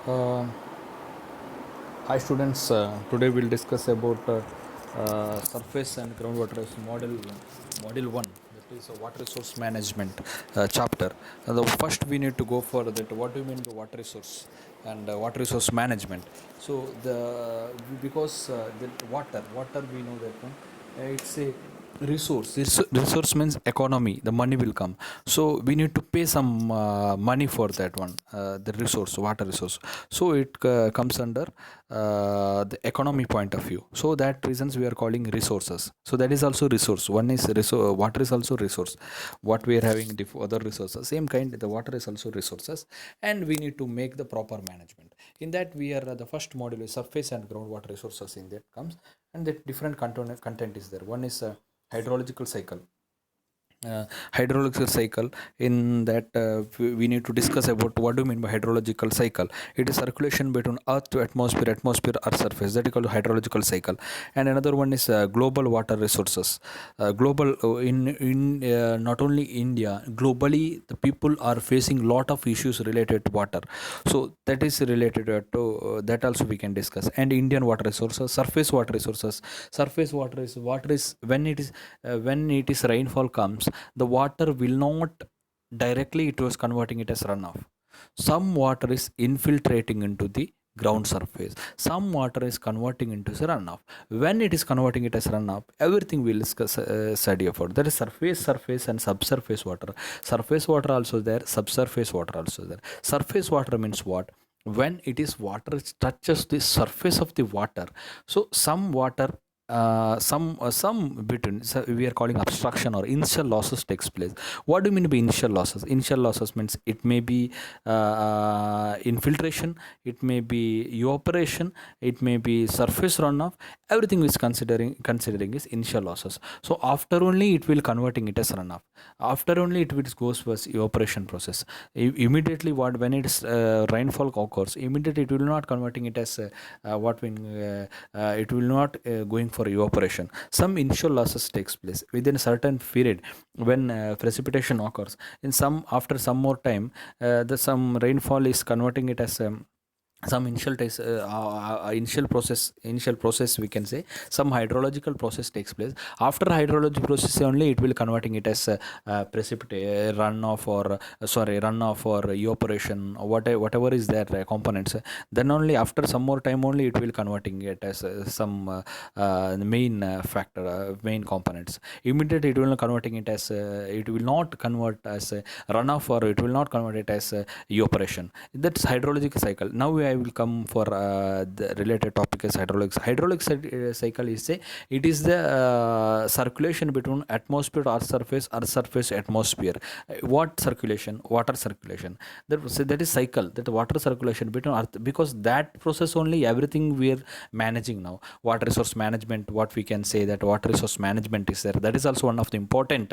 Uh, Hi students, today we'll discuss about surface and groundwater as model 1, that is water resource management chapter. The first we need to go for that, what do you mean by water resource and water resource management. So because the water we know that one, it's a resource. Resource means economy, the money will come, so we need to pay some money for that one, the resource, water resource. So it comes under the economy point of view. So that reasons we are calling resources. So that is also resource. One is resource, water is also resource. What we are having other resources, same kind, the water is also resources, and we need to make the proper management. In that we are the first module is surface and groundwater resources. In that comes, and the different content is there. One is hydrological cycle. Hydrological cycle, in that we need to discuss about what do you mean by hydrological cycle. It is circulation between earth to atmosphere, atmosphere earth surface, that is called hydrological cycle. And another one is global water resources. Global in not only India, globally the people are facing lot of issues related to water. So that is related to that also we can discuss. And Indian water resources, surface water resources. Surface water is when it is rainfall comes, the water will not directly it was converting it as runoff. Some water is infiltrating into the ground surface, some water is converting into the runoff. When it is converting it as runoff, everything we'll discuss study about. That is surface and subsurface water. Surface water also there, subsurface water also there. Surface water means what? When it is water touches the surface of the water, so some water, some between, so we are calling obstruction or initial losses takes place. What do you mean by initial losses? Initial losses means it may be infiltration, it may be evaporation, it may be surface runoff. Everything is considering is initial losses. So after only it will converting it as runoff. After only it will goes for evaporation process. Immediately what, when it is rainfall occurs, immediately it will not converting it as what when it will not going for evaporation. Some initial losses takes place within a certain period. When precipitation occurs, in some, after some more time, the some rainfall is converting it as some initial process we can say. Some hydrological process takes place. After hydrological process only it will converting it as precipitate runoff, or runoff or evaporation, or whatever is there components. Then only after some more time only it will converting it as some main factor, main components. Immediately it will not converting it as it will not convert as runoff, or it will not convert it as evaporation. That's hydrological cycle. Now I will come for the related topic is hydraulics. Cycle is say it is the circulation between atmosphere to earth surface atmosphere. What circulation? Water circulation. That is cycle, that water circulation between earth, because that process only everything we are managing now. Water resource management, what we can say that water resource management is there. That is also one of the important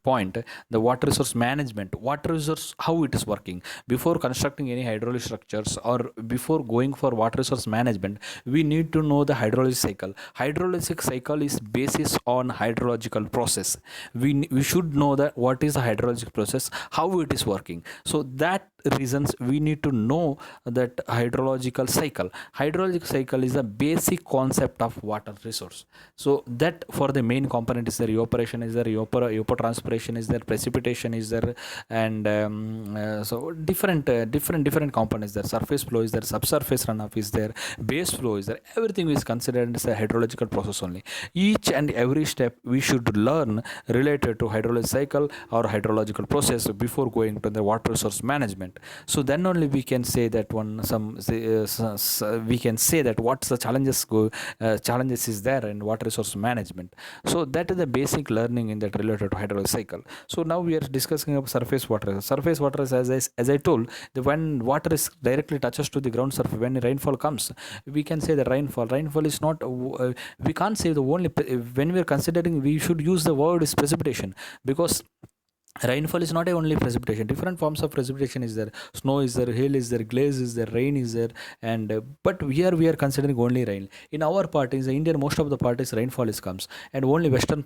point. The water resource management, water resource, how it is working. Before constructing any hydraulic structures or before going for water resource management, we need to know the hydrologic cycle. Hydrologic cycle is basis on hydrological process. We should know that what is the hydrologic process, how it is working. So that reasons we need to know that hydrological cycle. Hydrologic cycle is a basic concept of water resource. So that for the main component is there evaporation, is there evapotranspiration, is there precipitation, is there, and so different components there. Surface flow is there, subsurface runoff is there, base flow is there. Everything is considered as a hydrological process only. Each and every step we should learn related to hydrological cycle or hydrological process before going to the water resource management. So then only we can say that we can say that what's the challenges is there in water resource management. So that is the basic learning in that related to hydraulic cycle. So now we are discussing about surface water. Surface water is, as I told, when water is directly touches to the ground surface, when rainfall comes, we can say the rainfall is not we can't say the only when we are considering, we should use the word is precipitation, because Rainfall is not only precipitation. Different forms of precipitation is there. Snow is there, hail is there, glaze is there, rain is there. And but here we are considering only rain. In our part, in the Indian, most of the parties rainfall is comes, and only western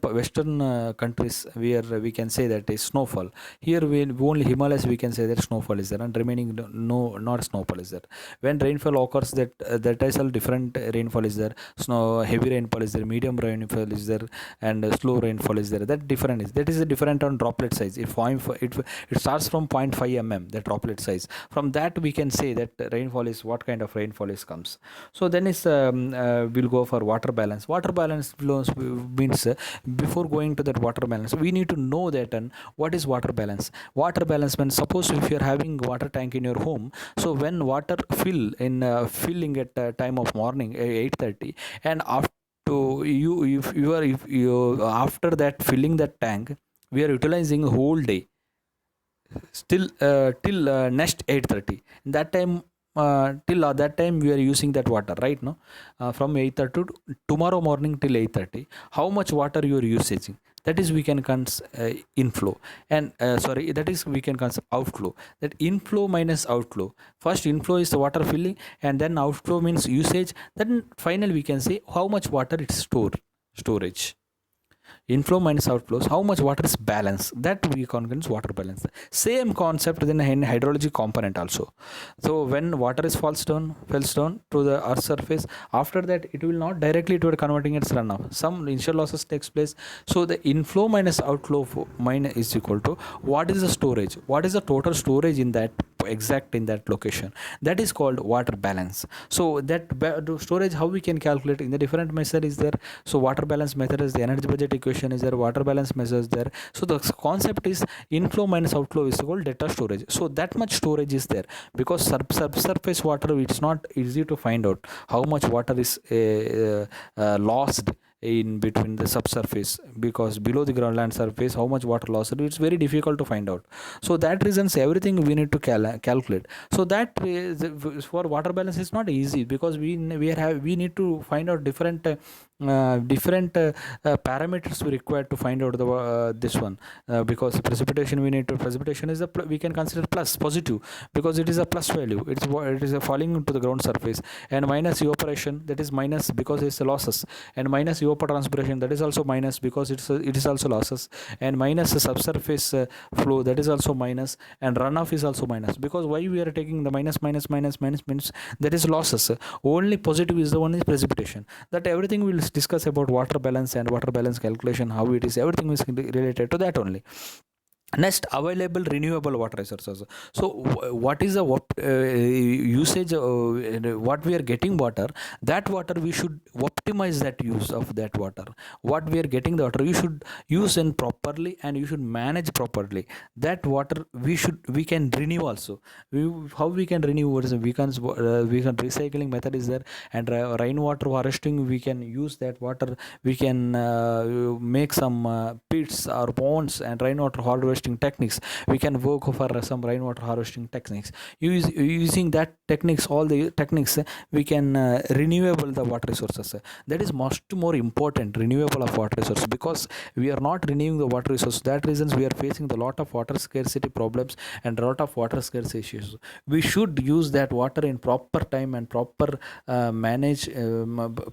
countries where we can say that is snowfall. Here we only Himalayas we can say that snowfall is there, and remaining no, not snowfall is there. When rainfall occurs, that is all different. Rainfall is there. Snow, heavy rainfall is there, medium rainfall is there, and slow rainfall is there. That is a different on droplet size. It starts from 0.5 mm, the droplet size. From that we can say that rainfall is what kind of rainfall is comes. So then is we'll go for water balance. Water balance means before going to that water balance, we need to know that and what is water balance. Water balance means, suppose if you're having water tank in your home, so when water filling at time of morning 8:30, and after to you if you after that filling that tank, we are utilizing whole day still till next 8:30. That time till that time we are using that water, right? No, from 8:30 to tomorrow morning till 8:30, how much water you are using, that is we can inflow, and sorry, that is we can outflow. That inflow minus outflow, first inflow is the water filling, and then outflow means usage. Then finally we can say how much water it's storage. Inflow minus outflows, how much water is balanced, that we convince water balance. Same concept in hydrology component also. So when water is falls down to the earth surface, after that it will not directly toward converting its runoff, some initial losses takes place. So the inflow minus outflow minus is equal to what is the storage, what is the total storage in that exact in that location, that is called water balance. So that storage, how we can calculate in the different method is there. So water balance method is the energy budget equation is there, water balance measures there. So the concept is inflow minus outflow is called data storage. So that much storage is there, because subsurface water, it's not easy to find out how much water is lost in between the subsurface, because below the ground land surface how much water loss, it's very difficult to find out. So that reasons everything we need to calculate. So that for water balance is not easy, because we need to find out different parameters we require to find out the this one, because precipitation is we can consider plus positive, because it is a plus value, it is a falling into the ground surface, and minus evaporation, that is minus because it's a losses, and minus evapotranspiration, that is also minus because it is also losses, and minus the subsurface flow, that is also minus, and runoff is also minus. Because why we are taking the minus means that is losses, only positive is the one is precipitation. That everything we'll discuss about water balance and water balance calculation, how it is, everything is related to that only. Next, available renewable water resources. So what is the usage, what we are getting water, that water we should optimize that use of that water. What we are getting the water, you should use in properly, and you should manage properly. That water we can renew also. How we can renew, what is we can recycling method is there, and rainwater harvesting, we can use that water, we can make some pits or ponds and rainwater harvesting techniques. We can work for some rainwater harvesting techniques. Using that techniques, all the techniques, we can renewable the water resources. That is much more important, renewable of water resources, because we are not renewing the water resources. That reasons we are facing the lot of water scarcity problems and a lot of water scarcity issues. We should use that water in proper time, and proper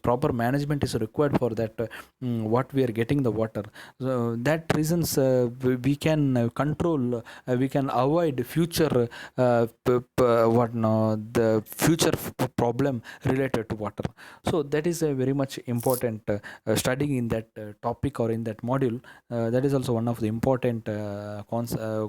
proper management is required for that what we are getting the water. So that reasons we can control, we can avoid future the future problem related to water. So that is a very much important studying in that topic or in that module. That is also one of the important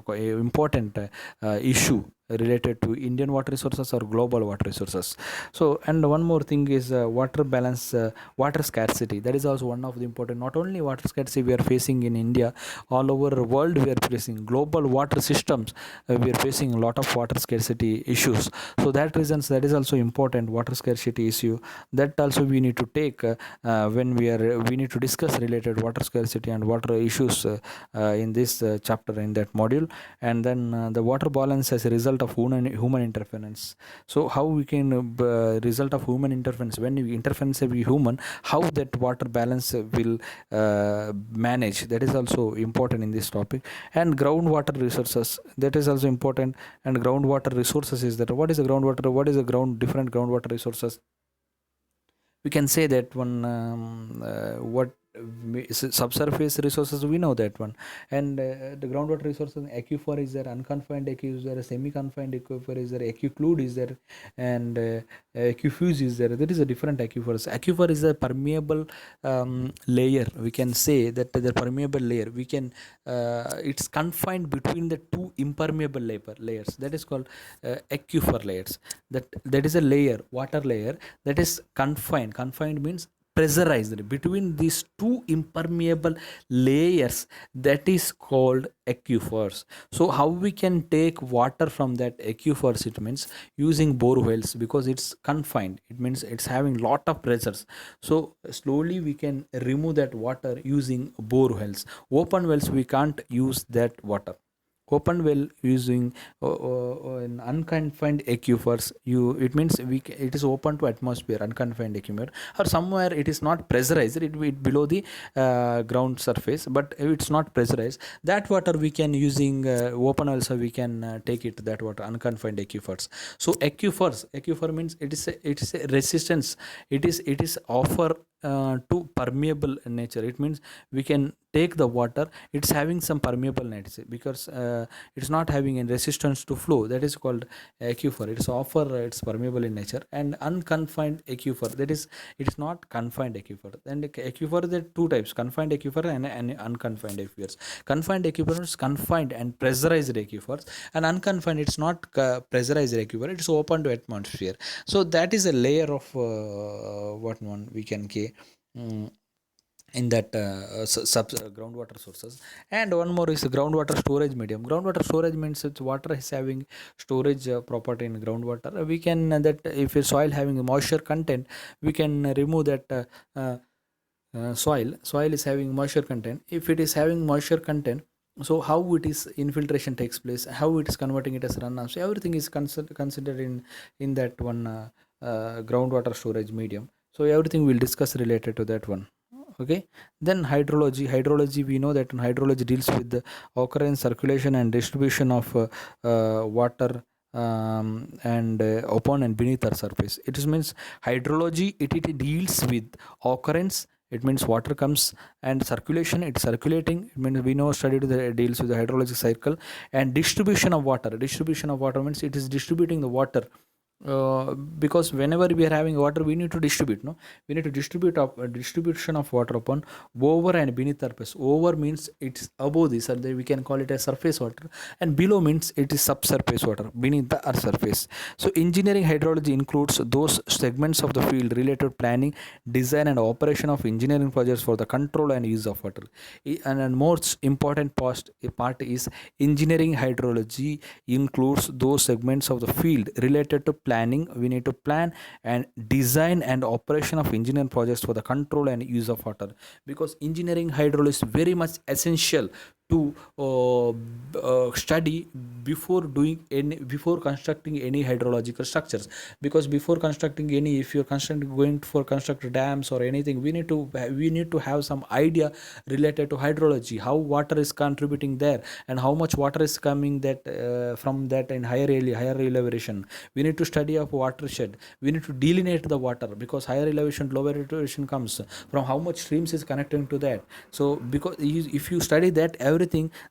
important issue related to Indian water resources or global water resources. So, and one more thing is water balance, water scarcity. That is also one of the important. Not only water scarcity we are facing in India, all over the world we are facing global water systems. We are facing a lot of water scarcity issues. So that reasons, that is also important water scarcity issue. That also we need to take when we need to discuss related water scarcity and water issues in this chapter, in that module. And then the water balance as a result result of human interference. So how we can result of human interference, when we interference with human, how that water balance will manage, that is also important in this topic. And groundwater resources, that is also important. And groundwater resources is that, what is the groundwater, what is the different groundwater resources? We can say that one, what subsurface resources, we know that one. And the groundwater resources, aquifer is there, unconfined aquifer is there, semi-confined aquifer is there, aquiclude is there, and aquifuse is there. There is a different aquifers. Aquifer is a permeable layer, we can say that the permeable layer, we can it's confined between the two impermeable layers, that is called aquifer layers. That is a layer, water layer, that is confined means pressurized between these two impermeable layers, that is called aquifers. So how we can take water from that aquifers, it means using bore wells, because it's confined, it means it's having lot of pressures. So slowly we can remove that water using bore wells. Open wells we can't use that water. Open well using in unconfined aquifers, it means it is open to atmosphere, unconfined aquifer, or somewhere it is not pressurized, it below the ground surface, but it's not pressurized. That water we can using open wells, so we can take it, that water, unconfined aquifers. So aquifer means it is a resistance, it is offer to permeable nature. It means we can take the water, it's having some permeable nature, because it's not having a resistance to flow, that is called aquifer. It's offer, it's permeable in nature. And unconfined aquifer, that is, it is not confined aquifer. And aquifer, there are two types, confined aquifer and unconfined aquifers. Confined aquifer is confined and pressurized aquifers, and unconfined, it's not pressurized aquifer, it's open to atmosphere. So that is a layer of what one we can in that groundwater sources. And one more is groundwater storage medium. Groundwater storage means it's water is having storage property in groundwater. We can that if a soil having a moisture content, we can remove that soil is having moisture content. If it is having moisture content, so how it is infiltration takes place, how it is converting it as runoff, so everything is considered in that one groundwater storage medium. So everything we'll discuss related to that one. Okay. Then hydrology, we know that hydrology deals with the occurrence, circulation and distribution of water and upon and beneath our surface. It means hydrology, it deals with occurrence, it means water comes, and circulation, it's circulating, it means we know studied the deals with the hydrological cycle. And distribution of water means it is distributing the water, because whenever we are having water, we need to distribute, no, we need to distribute distribution of water upon over and beneath the surface. Over means it's above this, or we can call it as surface water, and below means it is subsurface water, beneath the earth surface. So engineering hydrology includes those segments of the field related to planning, design and operation of engineering projects for the control and use of water. And most important part is engineering hydrology includes those segments of the field related to planning. We need to plan and design and operation of engineering projects for the control and use of water, because engineering hydrology is very much essential to study before constructing any hydrological structures. Because before constructing any, if you're going for construct dams or anything, we need to have some idea related to hydrology, how water is contributing there, and how much water is coming that from that in higher elevation. We need to study of watershed, we need to delineate the water, because higher elevation, lower elevation comes from how much streams is connecting to that. So because if you study that everything,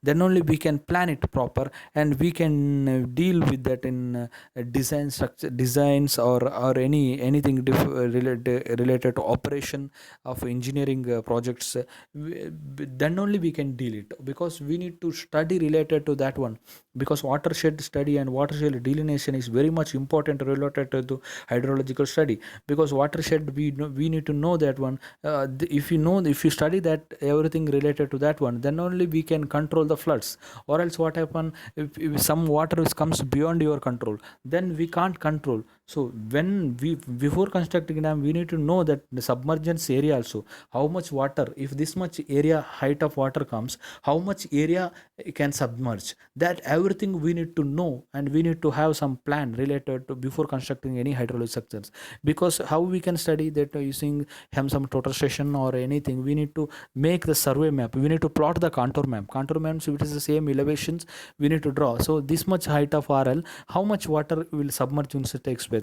then only we can plan it proper, and we can deal with that in designs or anything related to operation of engineering projects. Then only we can deal it, because we need to study related to that one, because watershed study and watershed delineation is very much important related to the hydrological study. Because watershed, we need to know that one. If you study that everything related to that one, then only we can control the floods. Or else what happen, if some water comes beyond your control, then we can't control. So when we, before constructing dam, we need to know that the submergence area also, how much water, if this much area height of water comes, how much area can submerge, that everything we need to know, and we need to have some plan related to before constructing any hydraulic structures. Because how we can study that using some total station or anything, we need to make the survey map, we need to plot the contour maps, if it is the same elevations we need to draw. So this much height of RL, how much water will submerge once it takes place,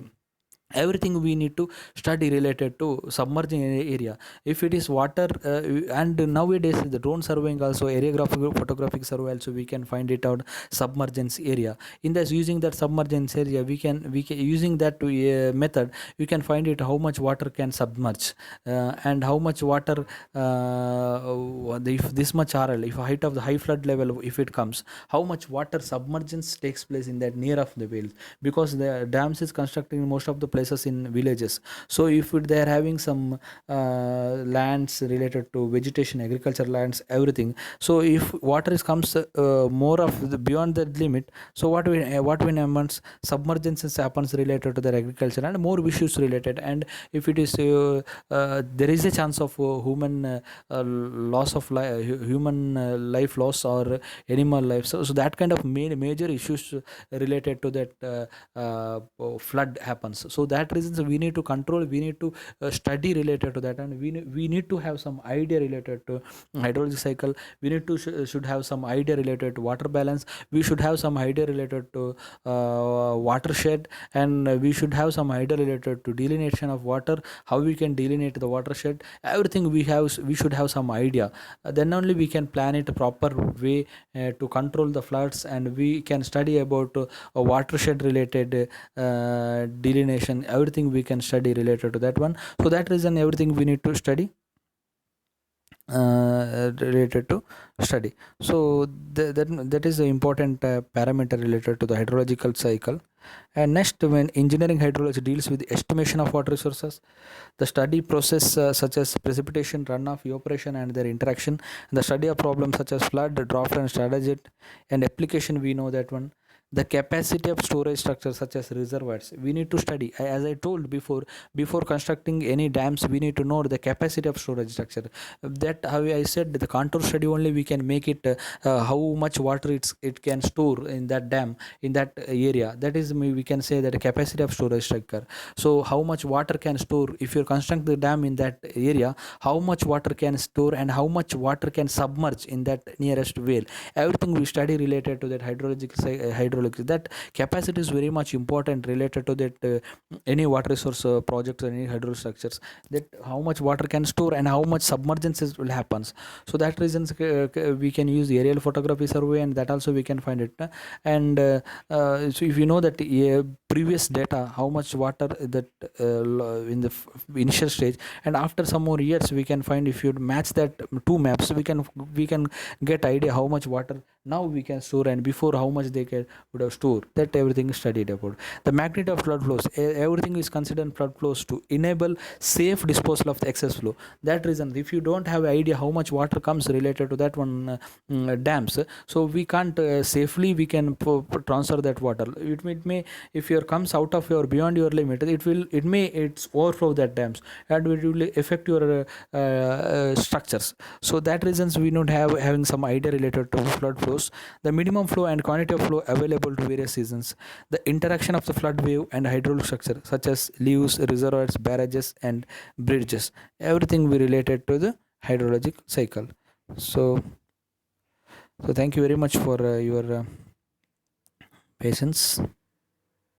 everything we need to study related to submerging area. If it is water, and nowadays the drone surveying also, areographic photographic survey also, we can find it out submergence area. In this, using that submergence area, we can using that method, we can find it how much water can submerge, and how much water, if this much RL, if height of the high flood level if it comes, how much water submergence takes place in that near of the wells. Because the dams is constructing in most of the places in villages. So if they are having some lands related to vegetation, agriculture lands, everything, so if water is comes more of the beyond that limit, so what we happens, submergence happens related to their agriculture and more issues related. And if it is there is a chance of loss of human life loss or animal life. So that kind of major issues related to that flood happens. So that reasons we need to control, we need to study related to that, and we need to have some idea related to hydrological cycle. We need to should have some idea related to water balance. We should have some idea related to watershed, and we should have some idea related to delineation of water, how we can delineate the watershed. Everything we should have some idea. Then only we can plan it a proper way to control the floods, and we can study about a watershed related delineation. Everything we can study related to that one. So that reason everything we need to study related to study. So that is the important parameter related to the hydrological cycle. And next, when engineering hydrology deals with the estimation of water resources, the study process such as precipitation, runoff, evaporation and their interaction, and the study of problems such as flood, drought and strategy, and application, we know that one. The capacity of storage structures such as reservoirs, we need to study. As I told before constructing any dams, we need to know the capacity of storage structure. That how I said, the contour study only we can make it how much water it can store in that dam, in that area. That is, we can say that the capacity of storage structure. So how much water can store, if you construct the dam in that area, how much water can store and how much water can submerge in that nearest well. Everything we study related to that hydraulic, that capacity is very much important related to that any water resource projects or any hydraulic structures, that how much water can store and how much submergences will happens. So that reasons we can use the aerial photography survey, and that also we can find it. And so if you know that previous data, how much water that in the initial stage, and after some more years we can find, if you match that two maps, we can get idea how much water now we can store and before how much they would have stored. That everything is studied about. The magnitude of flood flows, everything is considered flood flows to enable safe disposal of the excess flow. That reason, if you don't have idea how much water comes related to that one dams, so we can't safely we can transfer that water. It may, if your comes out of your beyond your limit, it may it's overflow that dams, and it will affect your structures. So that reasons we don't have having some idea related to flood flows. The minimum flow and quantity of flow available to various seasons, the interaction of the flood wave and hydraulic structure such as levees, reservoirs, barrages and bridges, everything we related to the hydrologic cycle. So thank you very much for your patience.